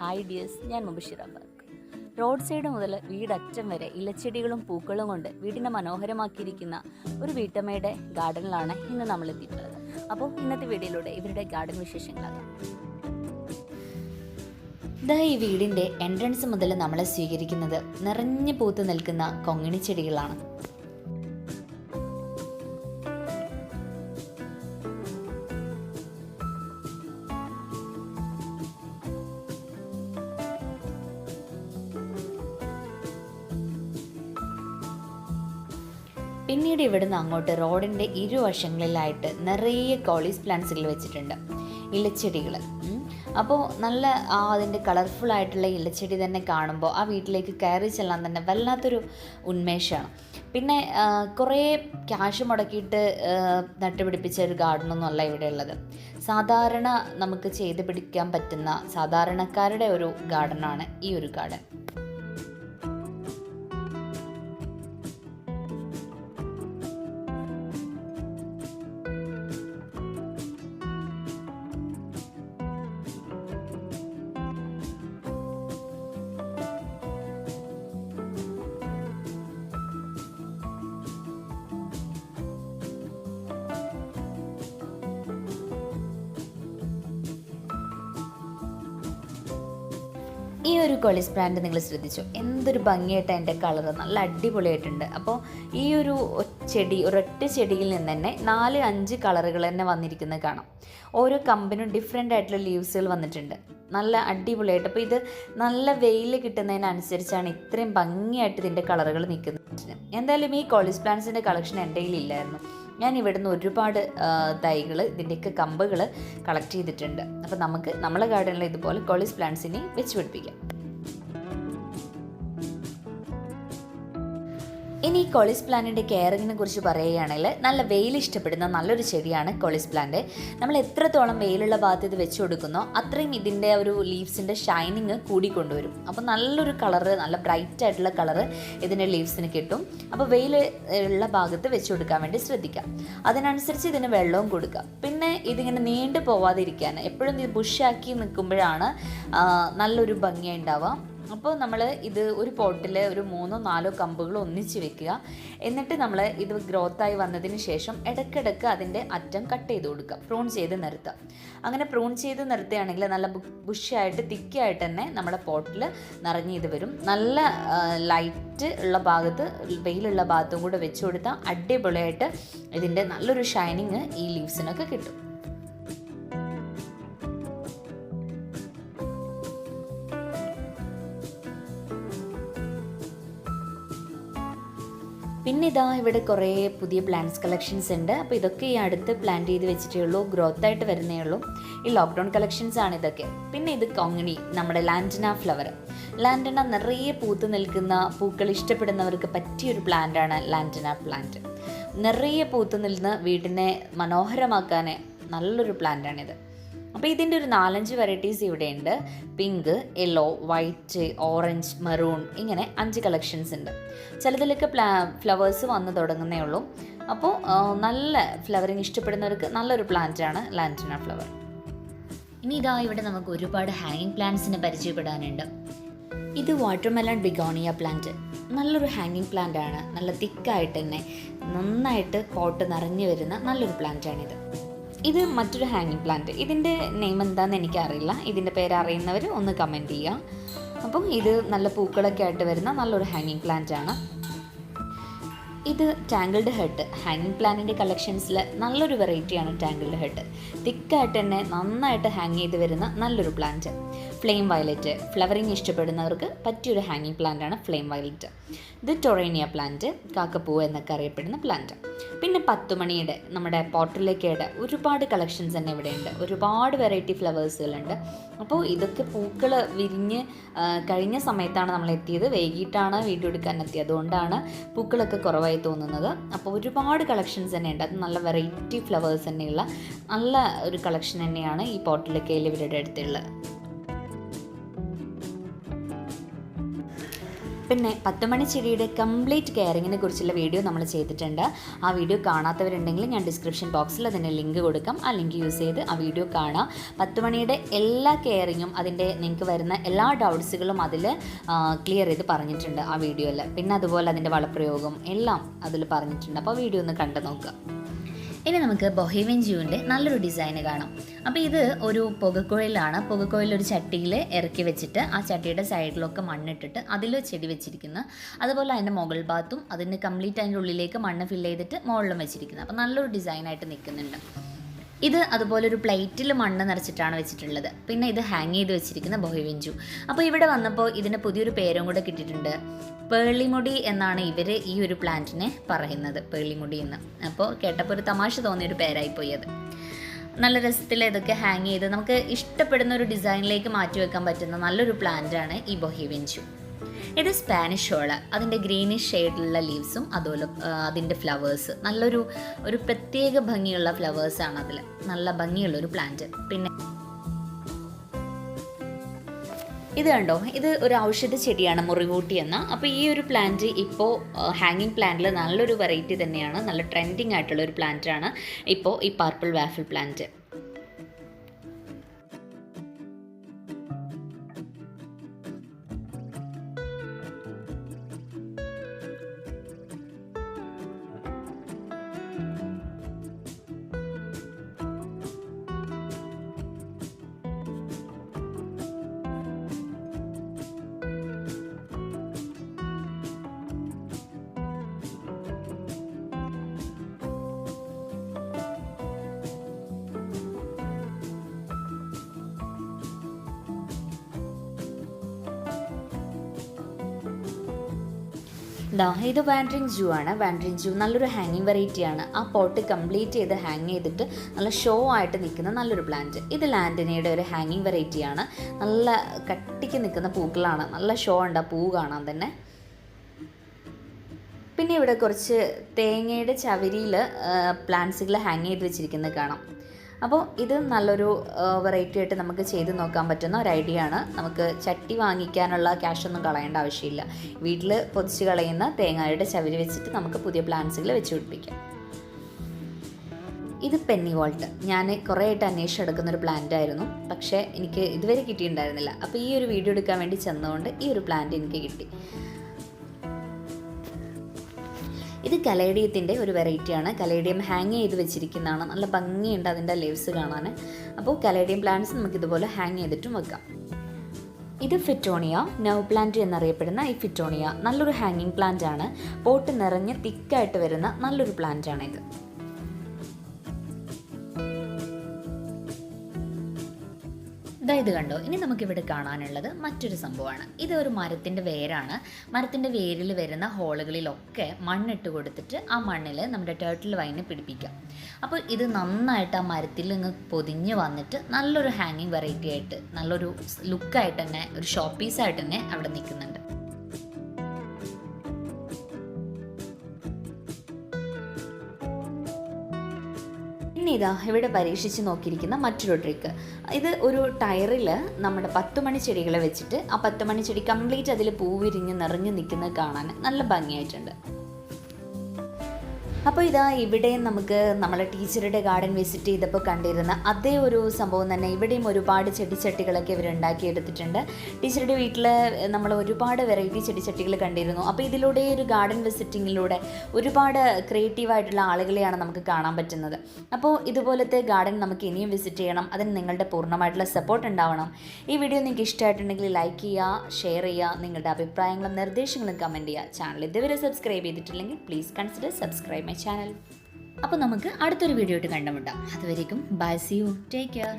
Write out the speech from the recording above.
Hi dears, ഞാൻ മുബഷിറാബാദ്. Road side മുതൽ വീടറ്റം വരെ ഇലച്ചെടികളും പൂക്കളും കൊണ്ട് വീടിനെ മനോഹരമാക്കിയിരിക്കുന്ന ഒരു വീട്ടമ്മയുടെ ഗാർഡനിലാണ് ഇന്ന് നമ്മൾ എത്തിയിട്ടുള്ളത്. അപ്പോൾ ഇന്നത്തെ വീഡിയോയിലൂടെ ഇവരുടെ ഗാർഡൻ വിശേഷങ്ങളാകാം. ഈ വീടിൻ്റെ എൻട്രൻസ് മുതൽ നമ്മളെ സ്വീകരിക്കുന്നത് നിറഞ്ഞു പൂത്ത് നിൽക്കുന്ന കൊങ്ങിണി ചെടികളാണ്. പിന്നീട് ഇവിടുന്ന് അങ്ങോട്ട് റോഡിൻ്റെ ഇരുവശങ്ങളിലായിട്ട് നിറയെ കോളീസ് പ്ലാന്റ്സുകൾ വെച്ചിട്ടുണ്ട്, ഇലച്ചെടികൾ. അപ്പോൾ നല്ല അതിൻ്റെ കളർഫുള്ളായിട്ടുള്ള ഇലച്ചെടി തന്നെ കാണുമ്പോൾ ആ വീട്ടിലേക്ക് കയറി ചെല്ലാൻ തന്നെ വല്ലാത്തൊരു ഉന്മേഷമാണ്. പിന്നെ കുറേ ക്യാഷ് മുടക്കിയിട്ട് നട്ടുപിടിപ്പിച്ച ഒരു ഗാർഡനൊന്നും അല്ല ഇവിടെ ഉള്ളത്. സാധാരണ നമുക്ക് ചെയ്ത് പിടിക്കാൻ പറ്റുന്ന സാധാരണക്കാരുടെ ഒരു ഗാർഡനാണ് ഈ ഒരു ഗാർഡൻ. ഈ ഒരു കോളീസ് പ്ലാന്റ് നിങ്ങൾ ശ്രദ്ധിച്ചു, എന്തൊരു ഭംഗിയായിട്ട് അതിൻ്റെ കളറ് നല്ല അടിപൊളിയായിട്ടുണ്ട്. അപ്പോൾ ഈ ഒരു ഒരൊറ്റ ചെടിയിൽ നിന്ന് തന്നെ 4-5 കളറുകൾ തന്നെ വന്നിരിക്കുന്നത് കാണാം. ഓരോ കമ്പിനും ഡിഫറെൻ്റ് ആയിട്ടുള്ള ലീവ്സുകൾ വന്നിട്ടുണ്ട്, നല്ല അടിപൊളിയായിട്ട്. അപ്പോൾ ഇത് നല്ല വെയിൽ കിട്ടുന്നതിനനുസരിച്ചാണ് ഇത്രയും ഭംഗിയായിട്ട് ഇതിൻ്റെ കളറുകൾ നിൽക്കുന്നത്. എന്തായാലും ഈ കോളീസ് പ്ലാന്റ്സിൻ്റെ കളക്ഷൻ എൻ്റെ കയ്യിലില്ലായിരുന്നു. ഞാൻ ഇവിടുന്ന് ഒരുപാട് തൈകൾ, ഇതിൻ്റെയൊക്കെ കമ്പുകൾ കളക്ട് ചെയ്തിട്ടുണ്ട്. അപ്പോൾ നമുക്ക് നമ്മളെ ഗാർഡനിൽ ഇതുപോലെ കോളീസ് പ്ലാന്റ്സിനെ വെച്ച് പിടിപ്പിക്കാം. ഇനി ഈ കോളീസ് പ്ലാന്റിൻ്റെ കെയറിങ്ങിനെ കുറിച്ച് പറയുകയാണെങ്കിൽ, നല്ല വെയിൽ ഇഷ്ടപ്പെടുന്ന നല്ലൊരു ചെടിയാണ് കോളീസ് പ്ലാന്റ്. നമ്മൾ എത്രത്തോളം വെയിലുള്ള ഭാഗത്ത് ഇത് വെച്ച് കൊടുക്കുന്നോ അത്രയും ഇതിൻ്റെ ഒരു ലീവ്സിൻ്റെ ഷൈനിങ് കൂടിക്കൊണ്ടുവരും. അപ്പോൾ നല്ലൊരു കളറ്, നല്ല ബ്രൈറ്റ് ആയിട്ടുള്ള കളറ് ഇതിൻ്റെ ലീവ്സിന് കിട്ടും. അപ്പോൾ വെയിൽ ഉള്ള ഭാഗത്ത് വെച്ച് കൊടുക്കാൻ വേണ്ടി ശ്രദ്ധിക്കാം. അതിനനുസരിച്ച് ഇതിന് വെള്ളവും കൊടുക്കുക. പിന്നെ ഇതിങ്ങനെ നീണ്ടു പോവാതിരിക്കാൻ എപ്പോഴും ഇത് ബുഷാക്കി നിൽക്കുമ്പോഴാണ് നല്ലൊരു ഭംഗി ഉണ്ടാവുക. അപ്പോൾ നമ്മൾ ഇത് ഒരു പോട്ടിൽ ഒരു 3-4 കമ്പുകൾ ഒന്നിച്ച് വെക്കുക. എന്നിട്ട് നമ്മൾ ഇത് ഗ്രോത്തായി വന്നതിന് ശേഷം ഇടയ്ക്കിടയ്ക്ക് അതിൻ്റെ അറ്റം കട്ട് ചെയ്ത് കൊടുക്കുക, പ്രൂൺ ചെയ്ത് നിർത്തുക. അങ്ങനെ പ്രൂൺ ചെയ്ത് നിർത്തുകയാണെങ്കിൽ നല്ല ബുഷായിട്ട് തിക്കായിട്ട് തന്നെ നമ്മുടെ പോട്ടിൽ നിറഞ്ഞ് ഇത് വരും. നല്ല ലൈറ്റ് ഉള്ള ഭാഗത്ത്, വെയിലുള്ള ഭാഗത്തും കൂടെ വെച്ച് കൊടുത്താൽ അടിപൊളിയായിട്ട് ഇതിൻ്റെ നല്ലൊരു ഷൈനിങ് ഈ ലീവ്സിനൊക്കെ കിട്ടും. പിന്നെ ഇതാ ഇവിടെ കുറേ പുതിയ പ്ലാന്റ്സ് കളക്ഷൻസ് ഉണ്ട്. അപ്പോൾ ഇതൊക്കെ ഈ അടുത്ത് പ്ലാന്റ് ചെയ്ത് വെച്ചിട്ടേ ഉള്ളൂ, ഗ്രോത്തായിട്ട് വരുന്നേ ഉള്ളൂ. ഈ ലോക്ക്ഡൗൺ കളക്ഷൻസ് ആണ് ഇതൊക്കെ. പിന്നെ ഇത് കൊങ്ങിണി, നമ്മുടെ ലാന്റന ഫ്ലവർ. ലാന്റന നിറയെ പൂത്ത് നിൽക്കുന്ന, പൂക്കൾ ഇഷ്ടപ്പെടുന്നവർക്ക് പറ്റിയൊരു പ്ലാന്റാണ് ലാന്റന പ്ലാന്റ്. നിറയെ പൂത്ത് നിന്ന് വീടിനെ മനോഹരമാക്കാൻ നല്ലൊരു പ്ലാന്റാണിത്. അപ്പോൾ ഇതിൻ്റെ ഒരു 4-5 വെറൈറ്റീസ് ഇവിടെ ഉണ്ട്. Pink, yellow, white, orange, maroon, ഇങ്ങനെ 5 കളക്ഷൻസ് ഉണ്ട്. ചിലതിലൊക്കെ ഫ്ലവേഴ്സ് വന്ന് തുടങ്ങുന്നേ ഉള്ളൂ. അപ്പോൾ നല്ല ഫ്ലവറിങ് ഇഷ്ടപ്പെടുന്നവർക്ക് നല്ലൊരു പ്ലാന്റാണ് ലാന്റന ഫ്ലവർ. ഇനി ഇതാ ഇവിടെ നമുക്ക് ഒരുപാട് ഹാങ്ങിങ് പ്ലാന്റ്സിനെ പരിചയപ്പെടാനുണ്ട്. ഇത് വാട്ടർമെലൺ ബിഗോണിയ പ്ലാന്റ്. നല്ലൊരു ഹാങ്ങിങ് പ്ലാന്റ് ആണ്. നല്ല തിക്കായിട്ട് തന്നെ നന്നായിട്ട് പോട്ട് നിറഞ്ഞു വരുന്ന നല്ലൊരു പ്ലാന്റാണിത്. ഇത് മറ്റൊരു ഹാങ്ങിങ് പ്ലാന്റ്. ഇതിൻ്റെ നെയിം എന്താണെന്ന് എനിക്കറിയില്ല. ഇതിൻ്റെ പേര് അറിയുന്നവർ ഒന്ന് കമൻറ്റ് ചെയ്യുക. അപ്പം ഇത് നല്ല പൂക്കളൊക്കെ ആയിട്ട് വരുന്ന നല്ലൊരു ഹാങ്ങിങ് പ്ലാന്റ് ആണ്. ഇത് ടാങ്കിൾഡ് ഹെഡ്. ഹാങ്ങിങ് പ്ലാന്റിൻ്റെ കളക്ഷൻസിൽ നല്ലൊരു വെറൈറ്റിയാണ് ടാങ്കിൾഡ് ഹെഡ്. തിക്കായിട്ട് തന്നെ നന്നായിട്ട് ഹാങ് ചെയ്ത് വരുന്ന നല്ലൊരു പ്ലാന്റ്. ഫ്ലെയിം വയലറ്റ്, ഫ്ലവറിങ് ഇഷ്ടപ്പെടുന്നവർക്ക് പറ്റിയൊരു ഹാങ്ങിങ് പ്ലാന്റാണ് ഫ്ലെയിം വയലറ്റ്. ഇത് ടൊറേനിയ പ്ലാന്റ്, കാക്കപ്പൂ എന്നൊക്കെ അറിയപ്പെടുന്ന പ്ലാന്റ്. പിന്നെ 10 മണിയുടെ, നമ്മുടെ പോർട്ടുലാക്കയുടെ ഒരുപാട് കളക്ഷൻസ് തന്നെ ഇവിടെയുണ്ട്. ഒരുപാട് വെറൈറ്റി ഫ്ലവേഴ്സുകളുണ്ട്. അപ്പോൾ ഇതൊക്കെ പൂക്കൾ വിരിഞ്ഞ് കഴിഞ്ഞ സമയത്താണ് നമ്മൾ എത്തിയത്. വൈകിട്ടാണ് വീഡിയോ എടുക്കാൻ എത്തിയത്, അതുകൊണ്ടാണ് പൂക്കളൊക്കെ കുറവായി തോന്നുന്നത്. അപ്പോൾ ഒരുപാട് കളക്ഷൻസ് തന്നെയുണ്ട്. അത് നല്ല വെറൈറ്റി ഫ്ലവേഴ്സ് തന്നെയുള്ള നല്ല ഒരു കളക്ഷൻ തന്നെയാണ് ഈ പോർട്ടുലാക്കയിൽ ഇവരുടെ അടുത്തുള്ളത്. പിന്നെ 10 മണി ചെടിയുടെ കംപ്ലീറ്റ് കെയറിങ്ങിനെ കുറിച്ചുള്ള വീഡിയോ നമ്മൾ ചെയ്തിട്ടുണ്ട്. ആ വീഡിയോ കാണാത്തവരുണ്ടെങ്കിൽ ഞാൻ ഡിസ്ക്രിപ്ഷൻ ബോക്സിൽ അതിൻ്റെ ലിങ്ക് കൊടുക്കാം. ആ ലിങ്ക് യൂസ് ചെയ്ത് ആ വീഡിയോ കാണാം. 10 മണിയുടെ എല്ലാ കെയറിങ്ങും അതിൻ്റെ നിങ്ങൾക്ക് വരുന്ന എല്ലാ ഡൗട്ട്സുകളും അതിൽ ക്ലിയർ ചെയ്ത് പറഞ്ഞിട്ടുണ്ട് ആ വീഡിയോയിൽ. പിന്നെ അതുപോലെ അതിൻ്റെ വളപ്രയോഗം എല്ലാം അതിൽ പറഞ്ഞിട്ടുണ്ട്. അപ്പോൾ വീഡിയോ ഒന്ന് കണ്ടു നോക്കുക. ഇനി നമുക്ക് ബൊഹീവിയൻ ജ്യൂവിൻ്റെ നല്ലൊരു ഡിസൈന് കാണാം. അപ്പോൾ ഇത് ഒരു പുകക്കുഴലാണ്. പുകക്കുഴലൊരു ചട്ടിയിൽ ഇറക്കി വെച്ചിട്ട് ആ ചട്ടിയുടെ സൈഡിലൊക്കെ മണ്ണിട്ടിട്ട് അതിൽ ചെടി വെച്ചിരിക്കുന്നത്. അതുപോലെ അതിൻ്റെ മുകൾ ഭാഗത്തും അതിന് കംപ്ലീറ്റ് അതിൻ്റെ ഉള്ളിലേക്ക് മണ്ണ് ഫില്ല് ചെയ്തിട്ട് മുകളിലും വെച്ചിരിക്കുന്നത്. അപ്പോൾ നല്ലൊരു ഡിസൈനായിട്ട് നിൽക്കുന്നുണ്ട്. ഇത് അതുപോലെ ഒരു പ്ലേറ്റിൽ മണ്ണ് നിറച്ചിട്ടാണ് വെച്ചിട്ടുള്ളത്. പിന്നെ ഇത് ഹാങ് ചെയ്ത് വെച്ചിരിക്കുന്ന ബൊഹീവിയൻ ജ്യൂ. അപ്പോൾ ഇവിടെ വന്നപ്പോൾ ഇതിന് പുതിയൊരു പേരും കൂടെ കിട്ടിയിട്ടുണ്ട്. പേളിമുടി എന്നാണ് ഇവർ ഈ ഒരു പ്ലാന്റിനെ പറയുന്നത്, പേളിമുടി എന്ന്. അപ്പോൾ കേട്ടപ്പോൾ ഒരു തമാശ തോന്നിയൊരു പേരായിപ്പോയി അത്. നല്ല രസത്തിൽ ഇതൊക്കെ ഹാങ് ചെയ്ത് നമുക്ക് ഇഷ്ടപ്പെടുന്ന ഒരു ഡിസൈനിലേക്ക് മാറ്റി വെക്കാൻ പറ്റുന്ന നല്ലൊരു പ്ലാന്റാണ് ഈ ബൊഹീവിയൻ ജ്യൂ. ഇത് സ്പാനിഷ് ഷോള്. അതിൻ്റെ ഗ്രീനിഷ് ഷെയ്ഡിലുള്ള ലീവ്സും അതുപോലെ അതിൻ്റെ ഫ്ലവേഴ്സ് നല്ലൊരു പ്രത്യേക ഭംഗിയുള്ള ഫ്ലവേഴ്സാണ് അതിൽ. നല്ല ഭംഗിയുള്ളൊരു പ്ലാന്റ്. പിന്നെ ഇത് കണ്ടോ, ഇത് ഒരു ഔഷധ ചെടിയാണ്, മുറികൂട്ടി എന്ന. അപ്പോൾ ഈ ഒരു പ്ലാന്റ് ഇപ്പോൾ ഹാങ്ങിങ് പ്ലാന്റിൽ നല്ലൊരു വെറൈറ്റി തന്നെയാണ്. നല്ല ട്രെൻഡിങ് ആയിട്ടുള്ള ഒരു പ്ലാന്റാണ് ഇപ്പോൾ ഈ പർപ്പിൾ വാഫിൾ പ്ലാന്റ്. ഇത് വാൻഡ്രിങ് ജ്യൂ ആണ്. വാൻഡ്രിങ് ജ്യൂ നല്ലൊരു ഹാങ്ങിങ് വെറൈറ്റിയാണ്. ആ പോട്ട് കംപ്ലീറ്റ് ചെയ്ത് ഹാങ് ചെയ്തിട്ട് നല്ല ഷോ ആയിട്ട് നിൽക്കുന്ന നല്ലൊരു പ്ലാന്റ്. ഇത് ലാൻറ്റനയുടെ ഒരു ഹാങ്ങിങ് വെറൈറ്റിയാണ്. നല്ല കട്ടിക്ക് നിൽക്കുന്ന പൂക്കളാണ്. നല്ല ഷോ ഉണ്ട് ആ പൂ കാണാൻ തന്നെ. പിന്നെ ഇവിടെ കുറച്ച് തേങ്ങയുടെ ചവരിയിൽ പ്ലാന്റ്സുകൾ ഹാങ് ചെയ്ത് വെച്ചിരിക്കുന്നത് കാണാം. അപ്പോൾ ഇത് നല്ലൊരു വെറൈറ്റി ആയിട്ട് നമുക്ക് ചെയ്ത് നോക്കാൻ പറ്റുന്ന ഒരു ഐഡിയ ആണ്. നമുക്ക് ചട്ടി വാങ്ങിക്കാനുള്ള ക്യാഷൊന്നും കളയേണ്ട ആവശ്യമില്ല. വീട്ടിൽ പൊതിച്ച് കളയുന്ന തേങ്ങയുടെ ചവരി വെച്ചിട്ട് നമുക്ക് പുതിയ പ്ലാന്റ്സുകൾ വെച്ച് പിടിപ്പിക്കാം. ഇത് പെന്നി വോൾട്ട്. ഞാൻ കുറേ ആയിട്ട് അന്വേഷിച്ചെടുക്കുന്നൊരു പ്ലാന്റ് ആയിരുന്നു, പക്ഷേ എനിക്ക് ഇതുവരെ കിട്ടിയിട്ടുണ്ടായിരുന്നില്ല. അപ്പോൾ ഈ ഒരു വീഡിയോ എടുക്കാൻ വേണ്ടി ചെന്നതുകൊണ്ട് ഈ ഒരു പ്ലാന്റ് എനിക്ക് കിട്ടി. ഇത് കലേഡിയത്തിൻ്റെ ഒരു വെറൈറ്റിയാണ്. കലേഡിയം ഹാങ് ചെയ്ത് വെച്ചിരിക്കുന്നതാണ്. നല്ല ഭംഗിയുണ്ട് അതിൻ്റെ ലീവ്സ് കാണാൻ. അപ്പോൾ കലേഡിയം പ്ലാന്റ്സ് നമുക്കിതുപോലെ ഹാങ് ചെയ്തിട്ടും വെക്കാം. ഇത് ഫിറ്റോണിയ, നവ് പ്ലാന്റ് എന്നറിയപ്പെടുന്ന ഈ ഫിറ്റോണിയ നല്ലൊരു ഹാങ്ങിങ് പ്ലാന്റ് ആണ്. പോട്ട് നിറഞ്ഞ് തിക്കായിട്ട് വരുന്ന നല്ലൊരു പ്ലാന്റ് ആണ് ഇത്. ഇത് കണ്ടോ. ഇനി നമുക്കിവിടെ കാണാനുള്ളത് മറ്റൊരു സംഭവമാണ്. ഇത് ഒരു മരത്തിൻ്റെ വേരാണ്. മരത്തിൻ്റെ വേരിൽ വരുന്ന ഹോളുകളിലൊക്കെ മണ്ണിട്ട് കൊടുത്തിട്ട് ആ മണ്ണിൽ നമ്മുടെ ടേർട്ടിൽ വൈനെ പിടിപ്പിക്കാം. അപ്പോൾ ഇത് നന്നായിട്ട് ആ മരത്തിൽ നിന്ന് പൊതിഞ്ഞ് വന്നിട്ട് നല്ലൊരു ഹാങ്ങിങ് വെറൈറ്റി ആയിട്ട് നല്ലൊരു ലുക്കായിട്ട് തന്നെ, ഒരു ഷോ പീസായിട്ട് തന്നെ അവിടെ നിൽക്കുന്നുണ്ട്. പിന്നെ ഇതാ ഇവിടെ പരീക്ഷിച്ച് നോക്കിയിരിക്കുന്ന മറ്റൊരു ട്രിക്ക്. ഇത് ഒരു ടയറിൽ നമ്മുടെ 10 മണി ചെടികളെ വെച്ചിട്ട് ആ 10 മണി ചെടി കംപ്ലീറ്റ് അതിൽ പൂവിരിഞ്ഞ് നിറഞ്ഞു നിൽക്കുന്നത് കാണാൻ നല്ല ഭംഗിയായിട്ടുണ്ട്. അപ്പോൾ ഇതാ ഇവിടെയും നമുക്ക് നമ്മളെ ടീച്ചറുടെ ഗാർഡൻ വിസിറ്റ് ചെയ്തപ്പോൾ കണ്ടിരുന്ന അതേ ഒരു സംഭവം തന്നെ ഇവിടെയും ഒരുപാട് ചെടിച്ചട്ടികളൊക്കെ ഇവർ ഉണ്ടാക്കിയെടുത്തിട്ടുണ്ട്. ടീച്ചറുടെ വീട്ടിൽ നമ്മൾ ഒരുപാട് വെറൈറ്റി ചെടിച്ചട്ടികൾ കണ്ടിരുന്നു. അപ്പോൾ ഇതിലൂടെ ഒരു ഗാർഡൻ വിസിറ്റിങ്ങിലൂടെ ഒരുപാട് ക്രിയേറ്റീവായിട്ടുള്ള ആളുകളെയാണ് നമുക്ക് കാണാൻ പറ്റുന്നത്. അപ്പോൾ ഇതുപോലത്തെ ഗാർഡൻ നമുക്ക് ഇനിയും വിസിറ്റ് ചെയ്യണം. അതിന് നിങ്ങളുടെ പൂർണ്ണമായിട്ടുള്ള സപ്പോർട്ട് ഉണ്ടാവണം. ഈ വീഡിയോ നിങ്ങൾക്ക് ഇഷ്ടമായിട്ടുണ്ടെങ്കിൽ ലൈക്ക് ചെയ്യുക, ഷെയർ ചെയ്യുക, നിങ്ങളുടെ അഭിപ്രായങ്ങളും നിർദ്ദേശങ്ങളും കമൻറ്റ് ചെയ്യുക. ചാനൽ ഇതുവരെ സബ്സ്ക്രൈബ് ചെയ്തിട്ടില്ലെങ്കിൽ പ്ലീസ് കൺസിഡർ സബ്സ്ക്രൈബ് ചാനൽ. അപ്പോൾ നമുക്ക് അടുത്തൊരു വീഡിയോ ആയിട്ട് കണ്ടുമുട്ടാം. അതുവരേക്കും bye, see you, take care.